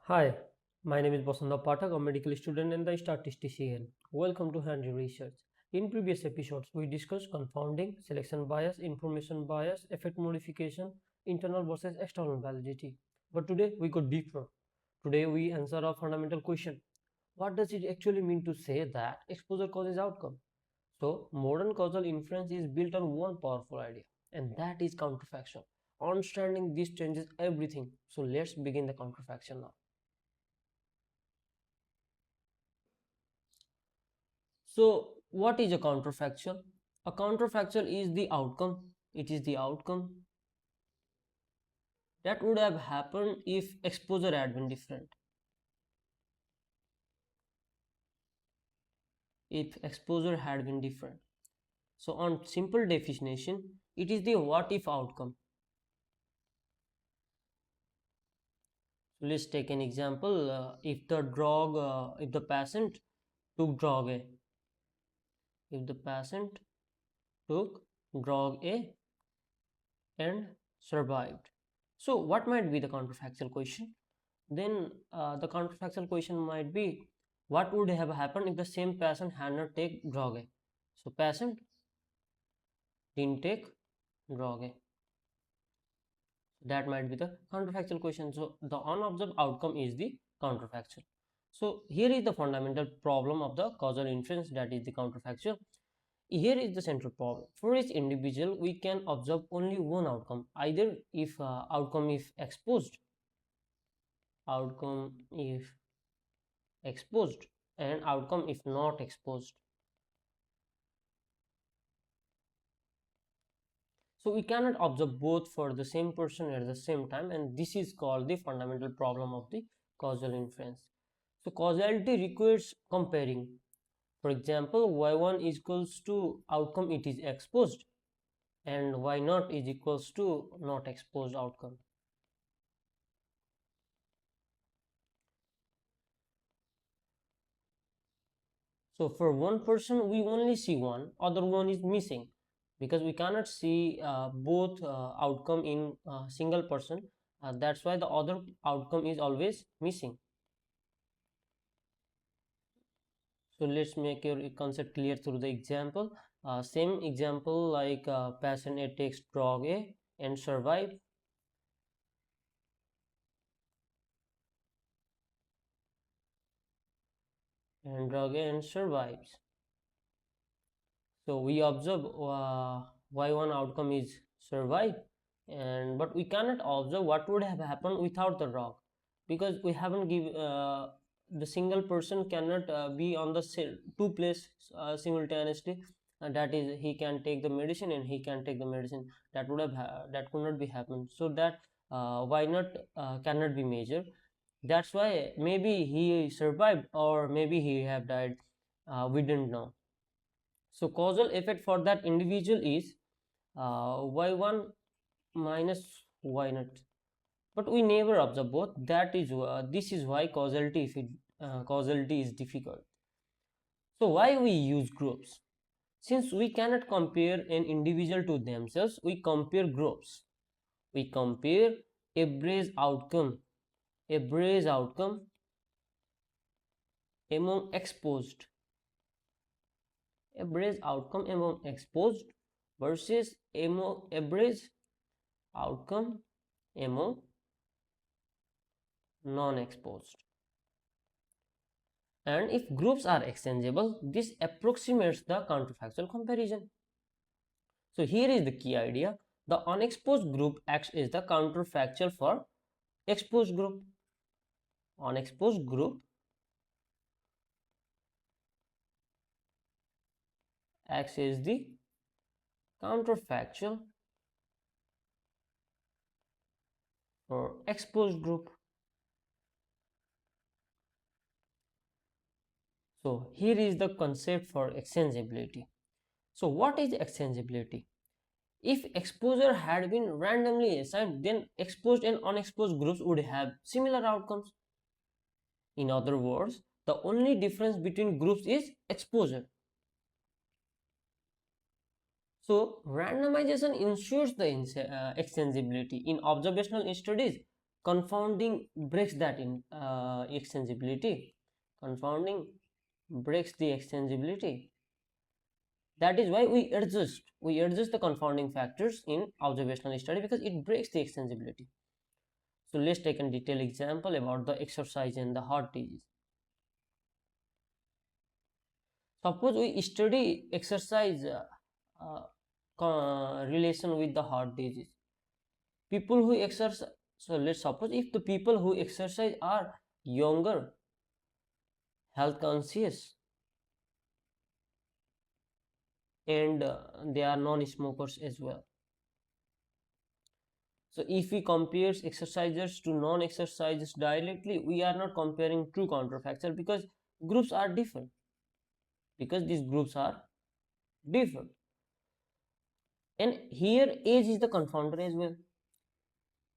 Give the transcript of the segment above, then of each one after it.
Hi, my name is Basanta Pathak, a medical student and the statistician. Welcome to Handy Research. In previous episodes, we discussed confounding, selection bias, information bias, effect modification, internal versus external validity. But today we go deeper. Today we answer a fundamental question. What does it actually mean to say that exposure causes outcome? So, modern causal inference is built on one powerful idea, and that is counterfactual. Understanding this changes everything. So, let's begin the counterfactual now. So, what is a counterfactual? A counterfactual is the outcome. It is the outcome that would have happened if exposure had been different. If exposure had been different. So, on simple definition, it is the what if outcome. So, let's take an example. If the patient took drug A, if the patient took drug A and survived. So, what might be the counterfactual question? Then the counterfactual question might be, what would have happened if the same patient had not take drug A? So patient didn't take drug A. That might be the counterfactual question. So the unobserved outcome is the counterfactual. So here is the fundamental problem of the causal inference, that is the counterfactual. Here is the central problem. For each individual, we can observe only one outcome, either if outcome if exposed, outcome if exposed, and outcome if not exposed. So we cannot observe both for the same person at the same time, and this is called the fundamental problem of the causal inference. So causality requires comparing. For example, y1 is equals to outcome it is exposed, and y not is equals to not exposed outcome. So for one person we only see one, other one is missing, because we cannot see both outcome in single person. That's why the other outcome is always missing. So let's make your concept clear through the example. Same example like patient A takes drug A and survive. And drug A and survives. So we observe y1 outcome is survive, and but we cannot observe what would have happened without the drug, because we haven't give the single person cannot be on the two place simultaneously. That is, he can take the medicine and he can take the medicine. That would have that could not be happened. So that why not cannot be measured. That's why maybe he survived or maybe he have died. We didn't know. So causal effect for that individual is y1 minus y naught, but we never observe both. That is this is why causality is difficult. So why we use groups? Since we cannot compare an individual to themselves, we compare groups. We compare average outcome among exposed, average outcome among exposed versus average outcome among non-exposed. And if groups are exchangeable, this approximates the counterfactual comparison. So here is the key idea. The unexposed group acts as the counterfactual for exposed group. Unexposed group acts as the counterfactual for exposed group. So here is the concept for exchangeability. So what is exchangeability? If exposure had been randomly assigned, then exposed and unexposed groups would have similar outcomes. In other words, the only difference between groups is exposure. So randomization ensures the exchangeability. In observational studies, confounding breaks that in extensibility. Confounding breaks the extensibility. That is why we adjust the confounding factors in observational study, because it breaks the extensibility. So let's take a detailed example about the exercise and the heart disease. Suppose we study exercise relation with the heart disease. People who exercise, so let's suppose if the people who exercise are younger, health conscious, and they are non-smokers as well. So if we compare exercisers to non-exercisers directly, we are not comparing true counterfactual, because groups are different. Because these groups are different. And here age is the confounder as well.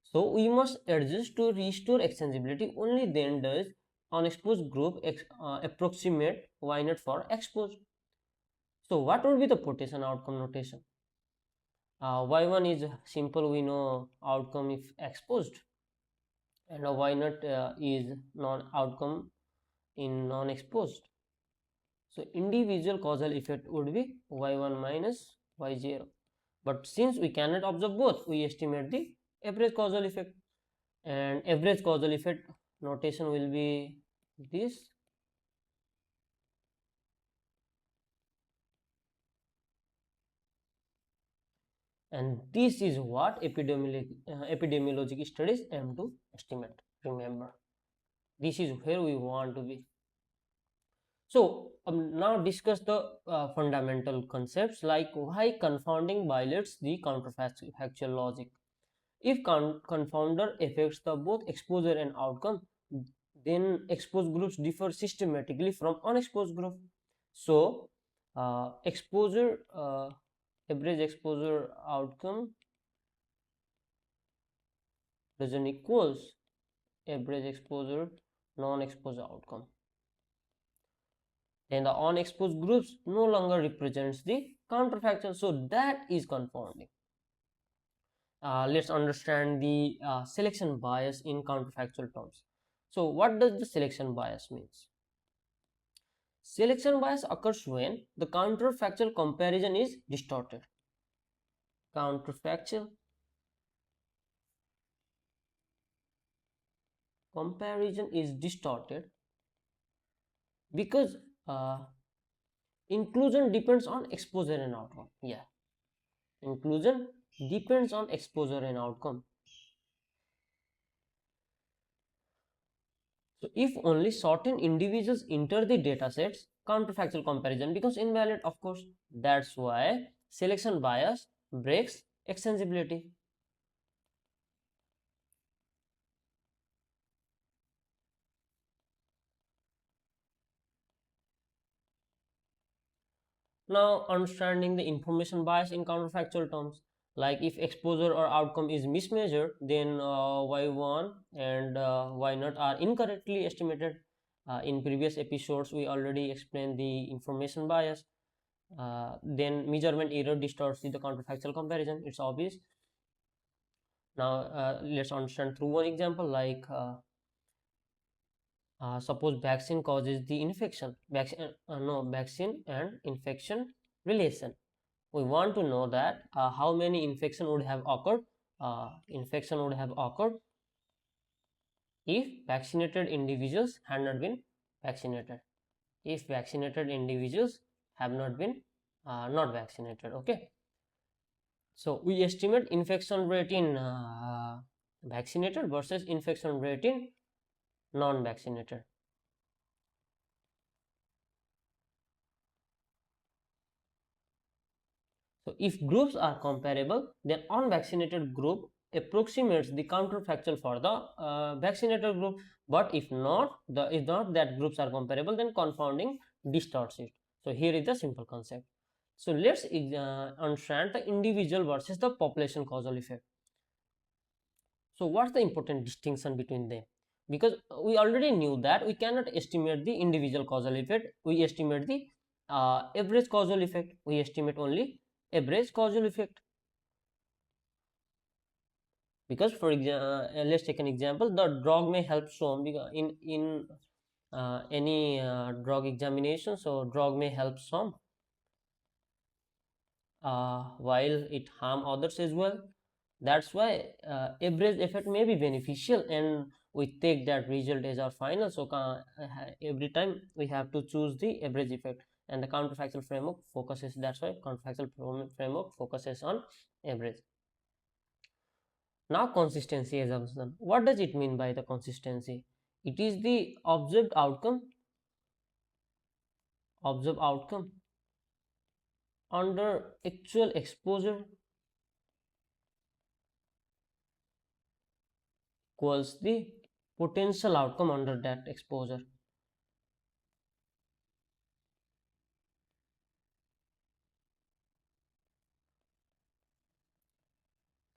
So we must adjust to restore extensibility. Only then does unexposed group approximate y naught for exposed. So what would be the potential outcome notation? Y1 is simple, we know outcome if exposed, and y naught is non-outcome in non-exposed. So individual causal effect would be y1 minus y0. But since we cannot observe both, we estimate the average causal effect. And average causal effect notation will be this. And this is what epidemiologic studies aim to estimate. Remember, this is where we want to be. So now discuss the fundamental concepts, like why confounding violates the counterfactual logic. If confounder affects the both exposure and outcome, then exposed groups differ systematically from unexposed group. So exposure average exposure outcome doesn't equals average exposure non-exposure outcome. Then the unexposed groups no longer represents the counterfactual, so that is confounding. Let's understand the selection bias in counterfactual terms. So what does the selection bias means? Selection bias occurs when the counterfactual comparison is distorted. Counterfactual comparison is distorted because inclusion depends on exposure and outcome. Yeah, inclusion depends on exposure and outcome. So if only certain individuals enter the datasets, counterfactual comparison becomes invalid, of course. That's why selection bias breaks extensibility. Now, understanding the information bias in counterfactual terms, like if exposure or outcome is mismeasured, then y1 and y naught are incorrectly estimated. In previous episodes, we already explained the information bias. Then measurement error distorts the counterfactual comparison. It's obvious. Now, let's understand through one example, like suppose vaccine causes the infection. Vaccine and infection relation. We want to know that how many infection would have occurred. Infection would have occurred if vaccinated individuals had not been vaccinated. If vaccinated individuals have not been not vaccinated. Okay. So we estimate infection rate in vaccinated versus infection rate in non-vaccinated. So if groups are comparable, then unvaccinated group approximates the counterfactual for the vaccinated group. But if not that groups are comparable, then confounding distorts it. So here is the simple concept. So let's understand the individual versus the population causal effect. So what's the important distinction between them? Because we already knew that we cannot estimate the individual causal effect. We estimate the average causal effect. We estimate only average causal effect. because for example, let's take an example. The drug may help some, because in any drug examination, so drug may help some, while it harm others as well. That's why average effect may be beneficial, and we take that result as our final. So every time we have to choose the average effect, and the counterfactual framework focuses, that's why counterfactual framework focuses on average. Now, consistency assumption. What does it mean by the consistency? It is the observed outcome under actual exposure equals the potential outcome under that exposure.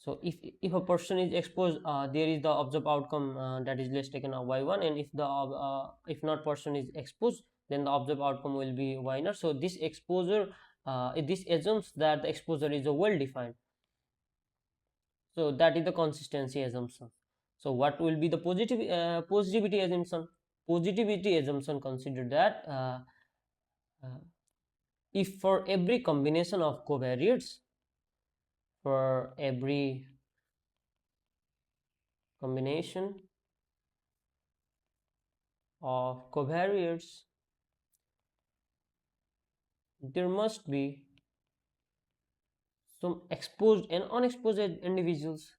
So if a person is exposed, there is the observed outcome, that is, let's taken y1, and if not person is exposed, then the observed outcome will be y naught. So this exposure, this assumes that the exposure is a well defined. So that is the consistency assumption. So what will be the positivity assumption? Positivity assumption consider that uh, if for every combination of covariates, for every combination of covariates, there must be some exposed and unexposed individuals.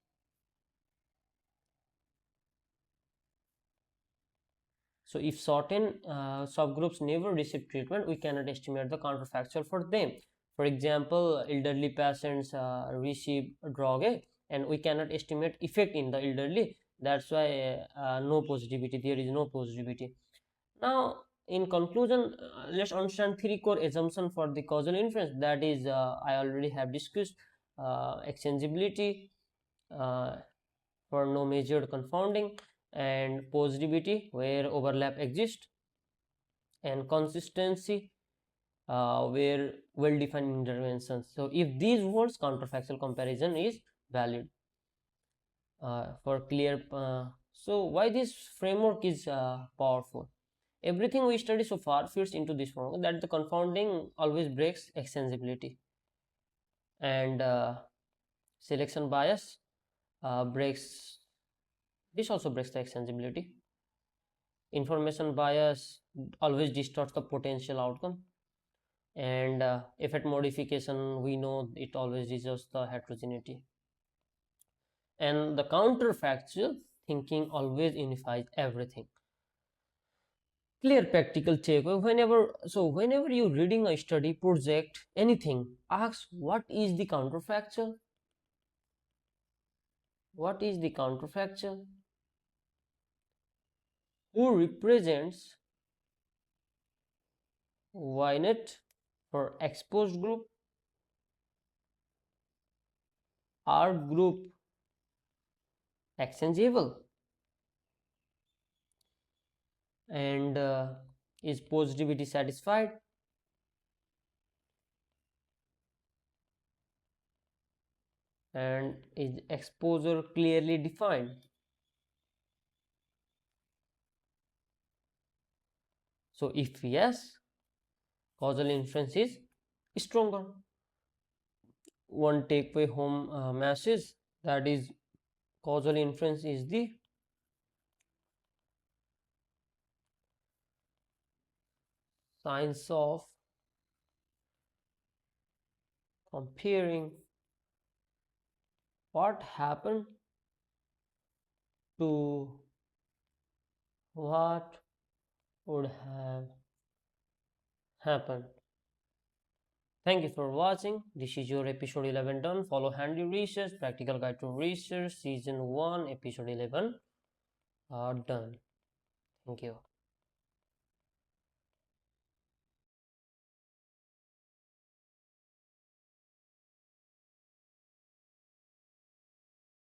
So if certain subgroups never receive treatment, we cannot estimate the counterfactual for them. For example, elderly patients receive drug A, and we cannot estimate effect in the elderly. That's why no positivity. There is no positivity. Now, in conclusion, let's understand three core assumptions for the causal inference. That is, I already have discussed exchangeability, uh, for no measured confounding, and positivity where overlap exists, and consistency where well-defined interventions. So if these words, counterfactual comparison is valid. For clear, so why this framework is powerful? Everything we study so far fits into this framework, that the confounding always breaks extensibility, and selection bias breaks, this also breaks the extensibility. Information bias always distorts the potential outcome, and effect modification, we know it always reserves the heterogeneity, and the counterfactual thinking always unifies everything. Clear practical check. Whenever you're reading a study project, anything, ask what is the counterfactual. What is the counterfactual? Who represents ynet for exposed group? Are group exchangeable? And is positivity satisfied? And is exposure clearly defined? So if yes, causal inference is stronger. One takeaway home message, that is, causal inference is the science of comparing what happened to what would have happened. Thank you for watching. This is your episode 11 done. Follow Handy Research, Practical Guide to Research, Season 1, Episode 11 done. Thank you.